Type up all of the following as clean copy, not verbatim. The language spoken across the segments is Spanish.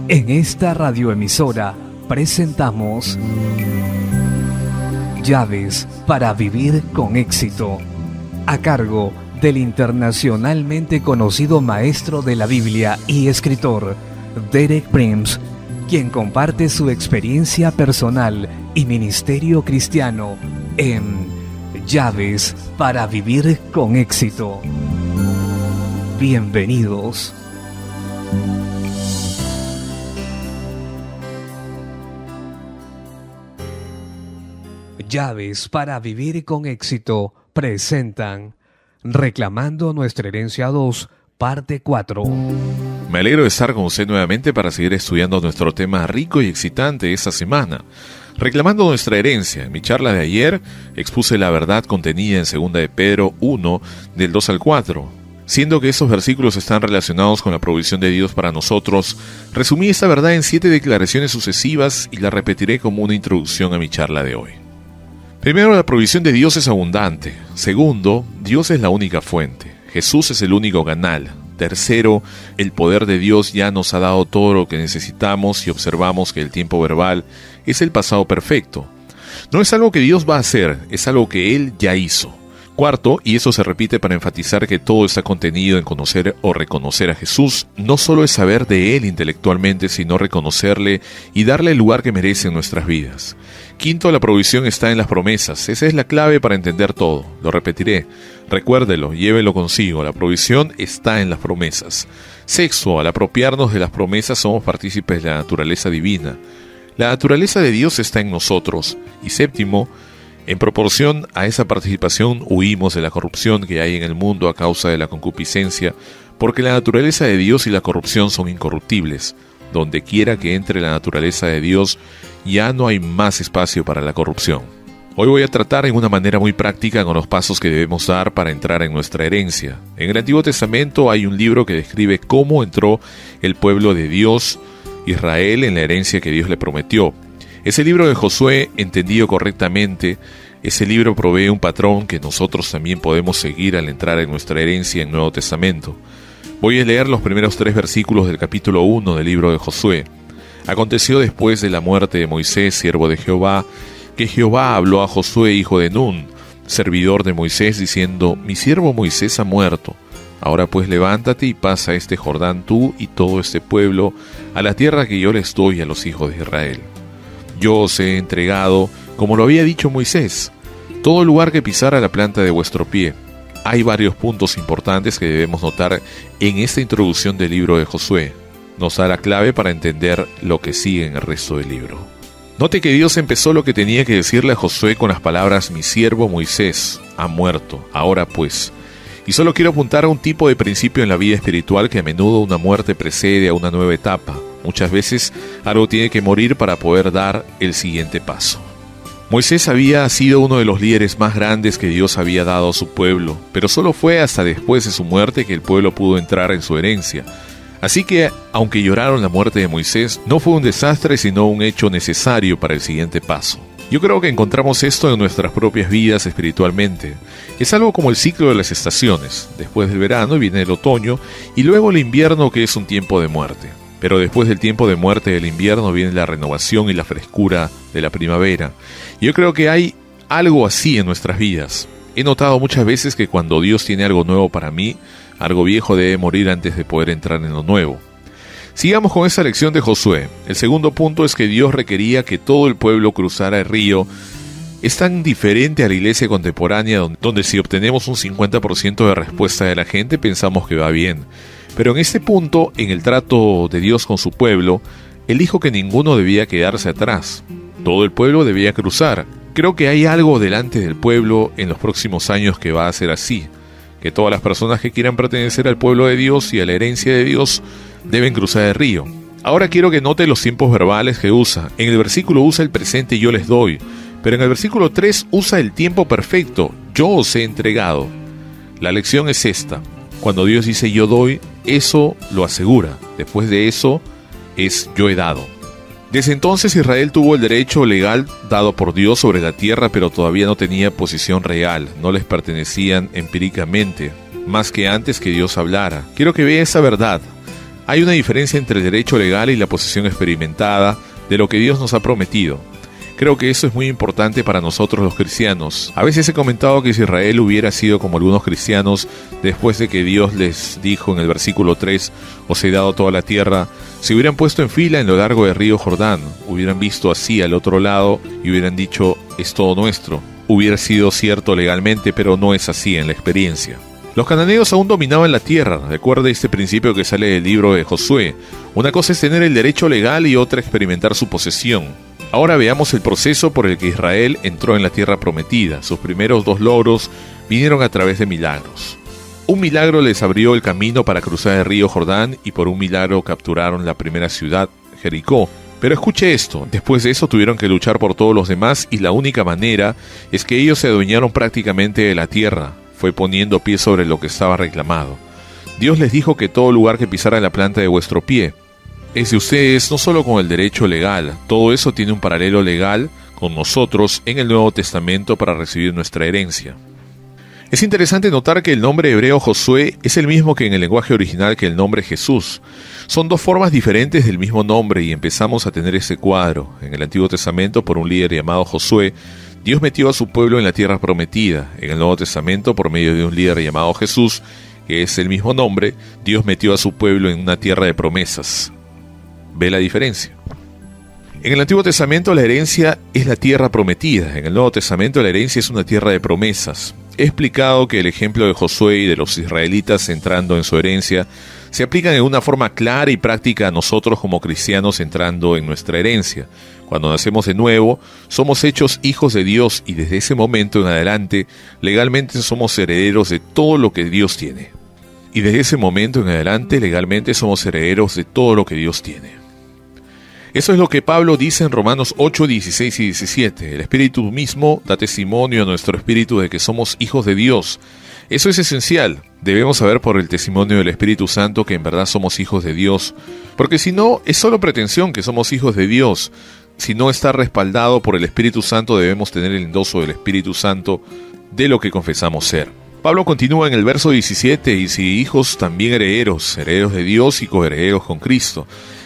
En esta radioemisora presentamos Llaves para vivir con éxito, a cargo del internacionalmente conocido maestro de la Biblia y escritor Derek Prince, quien comparte su experiencia personal y ministerio cristiano en Llaves para vivir con éxito. Bienvenidos. Llaves para vivir con éxito presentan Reclamando nuestra herencia 2, parte 4. Me alegro de estar con usted nuevamente para seguir estudiando nuestro tema rico y excitante esta semana. Reclamando nuestra herencia. En mi charla de ayer expuse la verdad contenida en 2 de Pedro 1, del 2 al 4. Siendo que estos versículos están relacionados con la provisión de Dios para nosotros, resumí esta verdad en 7 declaraciones sucesivas y la repetiré como una introducción a mi charla de hoy. Primero, la provisión de Dios es abundante. Segundo, Dios es la única fuente. Jesús es el único canal. Tercero, el poder de Dios ya nos ha dado todo lo que necesitamos y observamos que el tiempo verbal es el pasado perfecto. No es algo que Dios va a hacer, es algo que Él ya hizo. Cuarto, y eso se repite para enfatizar que todo está contenido en conocer o reconocer a Jesús, no solo es saber de Él intelectualmente, sino reconocerle y darle el lugar que merece en nuestras vidas. Quinto, la provisión está en las promesas. Esa es la clave para entender todo. Lo repetiré. Recuérdelo, llévelo consigo. La provisión está en las promesas. Sexto, al apropiarnos de las promesas somos partícipes de la naturaleza divina. La naturaleza de Dios está en nosotros. Y séptimo, en proporción a esa participación huimos de la corrupción que hay en el mundo a causa de la concupiscencia, porque la naturaleza de Dios y la corrupción son incorruptibles. Donde quiera que entre la naturaleza de Dios, ya no hay más espacio para la corrupción. Hoy voy a tratar en una manera muy práctica con los pasos que debemos dar para entrar en nuestra herencia. En el Antiguo Testamento hay un libro que describe cómo entró el pueblo de Dios, Israel, en la herencia que Dios le prometió. Ese libro de Josué, entendido correctamente, ese libro provee un patrón que nosotros también podemos seguir al entrar en nuestra herencia en el Nuevo Testamento. Voy a leer los primeros 3 versículos del capítulo 1 del libro de Josué. Aconteció después de la muerte de Moisés, siervo de Jehová, que Jehová habló a Josué, hijo de Nun, servidor de Moisés, diciendo: Mi siervo Moisés ha muerto. Ahora pues levántate y pasa este Jordán tú y todo este pueblo a la tierra que yo les doy a los hijos de Israel. Yo os he entregado, como lo había dicho Moisés, todo lugar que pisara la planta de vuestro pie. Hay varios puntos importantes que debemos notar en esta introducción del libro de Josué. Nos da la clave para entender lo que sigue en el resto del libro. Note que Dios empezó lo que tenía que decirle a Josué con las palabras: mi siervo Moisés ha muerto, ahora pues. Y solo quiero apuntar a un tipo de principio en la vida espiritual que a menudo una muerte precede a una nueva etapa. Muchas veces algo tiene que morir para poder dar el siguiente paso. Moisés había sido uno de los líderes más grandes que Dios había dado a su pueblo, pero solo fue hasta después de su muerte que el pueblo pudo entrar en su herencia. Así que, aunque lloraron la muerte de Moisés, no fue un desastre sino un hecho necesario para el siguiente paso. Yo creo que encontramos esto en nuestras propias vidas espiritualmente. Es algo como el ciclo de las estaciones. Después del verano viene el otoño y luego el invierno, que es un tiempo de muerte. Pero después del tiempo de muerte del invierno viene la renovación y la frescura de la primavera. Yo creo que hay algo así en nuestras vidas. He notado muchas veces que cuando Dios tiene algo nuevo para mí, algo viejo debe morir antes de poder entrar en lo nuevo. Sigamos con esta lección de Josué. El segundo punto es que Dios requería que todo el pueblo cruzara el río. Es tan diferente a la iglesia contemporánea, donde si obtenemos un 50% de respuesta de la gente, pensamos que va bien. Pero en este punto, en el trato de Dios con su pueblo, Él dijo que ninguno debía quedarse atrás. Todo el pueblo debía cruzar. Creo que hay algo delante del pueblo en los próximos años que va a ser así. Que todas las personas que quieran pertenecer al pueblo de Dios y a la herencia de Dios deben cruzar el río. Ahora quiero que note los tiempos verbales que usa. En el versículo usa el presente yo les doy. Pero en el versículo 3 usa el tiempo perfecto. Yo os he entregado. La lección es esta. Cuando Dios dice yo doy, eso lo asegura. Después de eso es yo he dado. Desde entonces Israel tuvo el derecho legal dado por Dios sobre la tierra, pero todavía no tenía posición real, no les pertenecían empíricamente, más que antes que Dios hablara. Quiero que vea esa verdad. Hay una diferencia entre el derecho legal y la posesión experimentada de lo que Dios nos ha prometido. Creo que eso es muy importante para nosotros los cristianos. A veces he comentado que si Israel hubiera sido como algunos cristianos, después de que Dios les dijo en el versículo 3, os he dado toda la tierra, se hubieran puesto en fila en lo largo del río Jordán, hubieran visto así al otro lado y hubieran dicho, es todo nuestro. Hubiera sido cierto legalmente, pero no es así en la experiencia. Los cananeos aún dominaban la tierra. Recuerde este principio que sale del libro de Josué. Una cosa es tener el derecho legal y otra experimentar su posesión. Ahora veamos el proceso por el que Israel entró en la tierra prometida. Sus primeros 2 logros vinieron a través de milagros. Un milagro les abrió el camino para cruzar el río Jordán y por un milagro capturaron la primera ciudad, Jericó. Pero escuche esto, después de eso tuvieron que luchar por todos los demás y la única manera es que ellos se adueñaron prácticamente de la tierra. Fue poniendo pie sobre lo que estaba reclamado. Dios les dijo que todo lugar que pisara la planta de vuestro pie es de ustedes, no solo con el derecho legal, todo eso tiene un paralelo legal con nosotros en el Nuevo Testamento para recibir nuestra herencia. Es interesante notar que el nombre hebreo Josué es el mismo que en el lenguaje original que el nombre Jesús. Son 2 formas diferentes del mismo nombre y empezamos a tener ese cuadro. En el Antiguo Testamento, por un líder llamado Josué, Dios metió a su pueblo en la tierra prometida. En el Nuevo Testamento, por medio de un líder llamado Jesús, que es el mismo nombre, Dios metió a su pueblo en una tierra de promesas. ¿Ve la diferencia? En el Antiguo Testamento la herencia es la tierra prometida. En el Nuevo Testamento la herencia es una tierra de promesas. He explicado que el ejemplo de Josué y de los israelitas entrando en su herencia se aplican en una forma clara y práctica a nosotros como cristianos entrando en nuestra herencia. Cuando nacemos de nuevo, somos hechos hijos de Dios y desde ese momento en adelante, legalmente somos herederos de todo lo que Dios tiene. Y desde ese momento en adelante, legalmente somos herederos de todo lo que Dios tiene. Eso es lo que Pablo dice en Romanos 8, 16 y 17. El Espíritu mismo da testimonio a nuestro espíritu de que somos hijos de Dios. Eso es esencial. Debemos saber por el testimonio del Espíritu Santo que en verdad somos hijos de Dios. Porque si no, es solo pretensión que somos hijos de Dios. Si no está respaldado por el Espíritu Santo, debemos tener el endoso del Espíritu Santo de lo que confesamos ser. Pablo continúa en el verso 17, y si hijos, también herederos, herederos de Dios y coherederos con Cristo.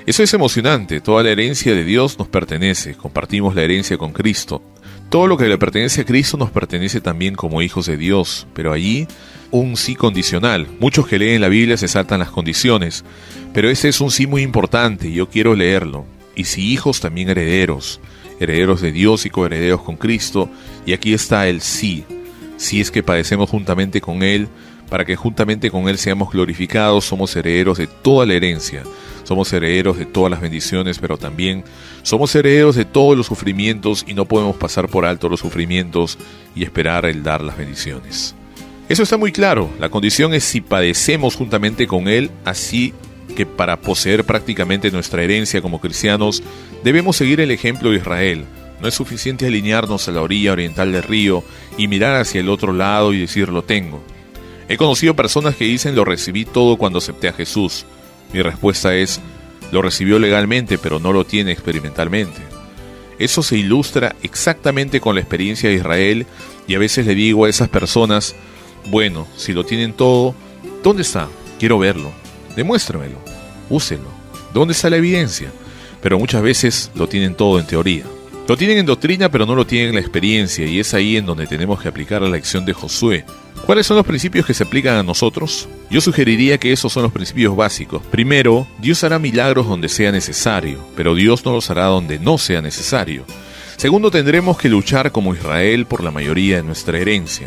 Eso es emocionante, toda la herencia de Dios nos pertenece, compartimos la herencia con Cristo. Todo lo que le pertenece a Cristo nos pertenece también como hijos de Dios, pero allí un sí condicional. Muchos que leen la Biblia se saltan las condiciones, pero ese es un sí muy importante y yo quiero leerlo. Y si hijos, también herederos, herederos de Dios y coherederos con Cristo, y aquí está el sí. Si es que padecemos juntamente con Él, para que juntamente con Él seamos glorificados, somos herederos de toda la herencia, somos herederos de todas las bendiciones, pero también somos herederos de todos los sufrimientos y no podemos pasar por alto los sufrimientos y esperar el dar las bendiciones. Eso está muy claro, la condición es si padecemos juntamente con Él, así que para poseer prácticamente nuestra herencia como cristianos, debemos seguir el ejemplo de Israel. No es suficiente alinearnos a la orilla oriental del río y mirar hacia el otro lado y decir lo tengo. He conocido personas que dicen lo recibí todo cuando acepté a Jesús. Mi respuesta es, lo recibió legalmente pero no lo tiene experimentalmente. Eso se ilustra exactamente con la experiencia de Israel y a veces le digo a esas personas, bueno, si lo tienen todo, ¿dónde está? Quiero verlo. Demuéstramelo. Úselo. ¿Dónde está la evidencia? Pero muchas veces lo tienen todo en teoría. Lo tienen en doctrina, pero no lo tienen en la experiencia, y es ahí en donde tenemos que aplicar la lección de Josué. ¿Cuáles son los principios que se aplican a nosotros? Yo sugeriría que esos son los principios básicos. Primero, Dios hará milagros donde sea necesario, pero Dios no los hará donde no sea necesario. Segundo, tendremos que luchar como Israel por la mayoría de nuestra herencia.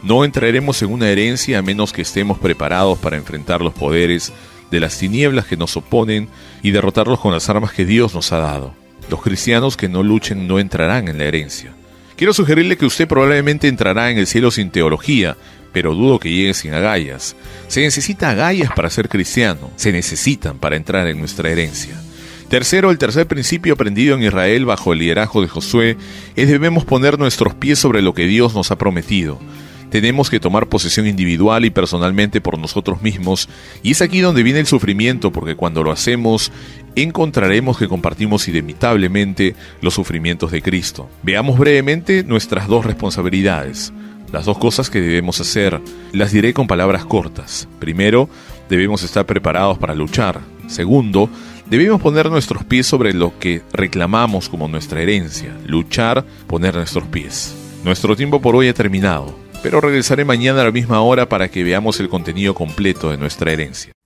No entraremos en una herencia a menos que estemos preparados para enfrentar los poderes de las tinieblas que nos oponen y derrotarlos con las armas que Dios nos ha dado. Los cristianos que no luchen no entrarán en la herencia. Quiero sugerirle que usted probablemente entrará en el cielo sin teología, pero dudo que llegue sin agallas. Se necesita agallas para ser cristiano, se necesitan para entrar en nuestra herencia. Tercero, el tercer principio aprendido en Israel bajo el liderazgo de Josué es debemos poner nuestros pies sobre lo que Dios nos ha prometido. Tenemos que tomar posesión individual y personalmente por nosotros mismos, y es aquí donde viene el sufrimiento, porque cuando lo hacemos, encontraremos que compartimos inevitablemente los sufrimientos de Cristo. Veamos brevemente nuestras dos responsabilidades, las dos cosas que debemos hacer. Las diré con palabras cortas. Primero, debemos estar preparados para luchar. Segundo, debemos poner nuestros pies sobre lo que reclamamos como nuestra herencia. Luchar, poner nuestros pies. Nuestro tiempo por hoy ha terminado, pero regresaré mañana a la misma hora para que veamos el contenido completo de nuestra herencia.